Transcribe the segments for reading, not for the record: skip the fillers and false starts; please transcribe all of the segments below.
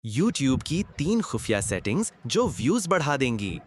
YouTube की 3 खुफिया settings जो व्यूज बढ़ा देंगी।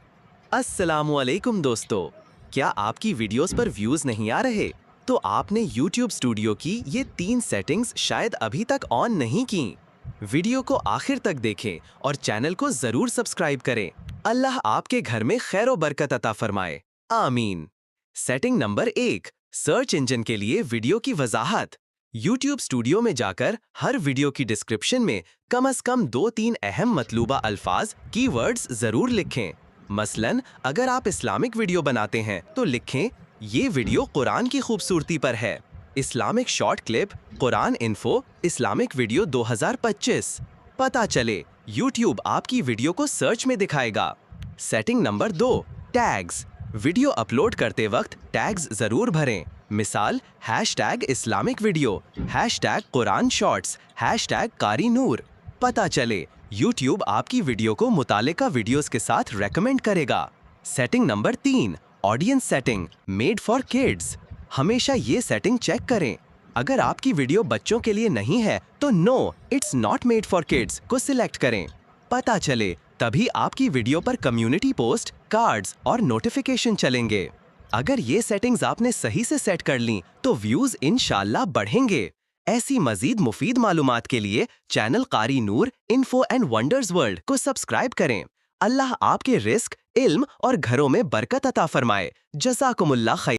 अस्सलामुअलैकुम दोस्तों, क्या आपकी वीडियोस पर व्यूज नहीं आ रहे? तो आपने YouTube स्टूडियो की ये 3 सेटिंग्स शायद अभी तक ऑन नहीं की। वीडियो को आखिर तक देखें और चैनल को जरूर सब्सक्राइब करें। अल्लाह आपके घर में खैर बरकत अता फरमाए, आमीन। सेटिंग नंबर 1, सर्च इंजन के लिए वीडियो की वजाहत। YouTube स्टूडियो में जाकर हर वीडियो की डिस्क्रिप्शन में कम से कम 2-3 अहम मतलूबा अल्फाज कीवर्ड्स जरूर लिखें। मसलन अगर आप इस्लामिक वीडियो बनाते हैं तो लिखें, ये वीडियो कुरान की खूबसूरती पर है। Islamic short clip, Quran info, Islamic video 2025। पता चले YouTube आपकी वीडियो को सर्च में दिखाएगा। Setting number 2, tags. Video upload करते वक्त टैग्स जरूर भरें। मिसाल, hashtag Islamic video, hashtag Quran shorts, hashtag कारी नूर। पता चले YouTube आपकी वीडियो को मुतालिका वीडियोस के साथ रेकमेंड करेगा। Setting number 3, audience setting, made for kids. हमेशा ये सेटिंग चेक करें। अगर आपकी वीडियो बच्चों के लिए नहीं है तो no, it's not made for kids को सिलेक्ट करें। पता चले तभी आपकी वीडियो पर कम्युनिटी पोस्ट, कार्ड्स और नोटिफिकेशन चलेंगे। अगर ये सेटिंग्स आपने सही से सेट कर लीं तो व्यूज इंशाल्लाह बढ़ेंगे। ऐसी मजीद मुफीद मालूमात के लिए चैनल कारी नूर इन्फो एंड वंडर्स वर्ल्ड को सब्सक्राइब करें। अल्लाह आपके रिस्क, इल्म और घरों में बरकत अता फरमाए। जज़ाकुमुल्लाह खैर।